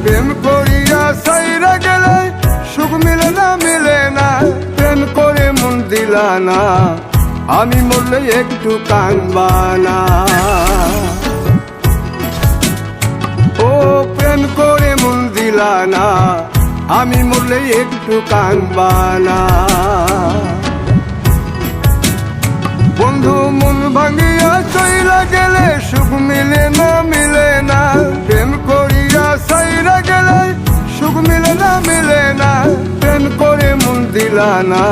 প্রেম করিয়া সাইরা গেলে সুখ মিলে না মিলে না। প্রেম করে মন দিলা না, আমি মরলে একটু কাঁদবা না। ও প্রেম করে মন দিলা না, আমি মরলে একটু কাঁদবা না। বন্ধু মন ভাঙিয়া চইলা গেলে সুখ মিলে না মিলে না। প্রেম করিয়া সাইরা গেলে সুখ মিলে না মিলে না। প্রেম করে মন দিলা না,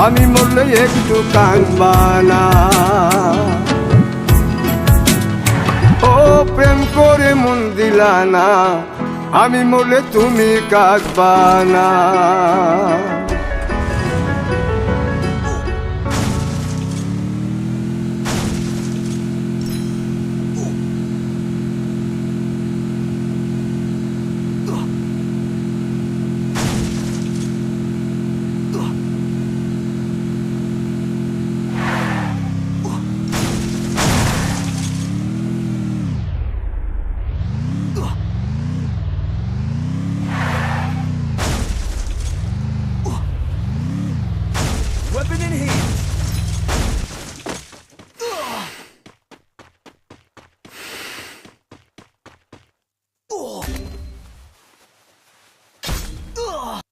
আমি মরলে একটু কাঁদবা না। ও প্রেম করে মন দিলা না, আমি মরলে তুমি কাঁদবা না।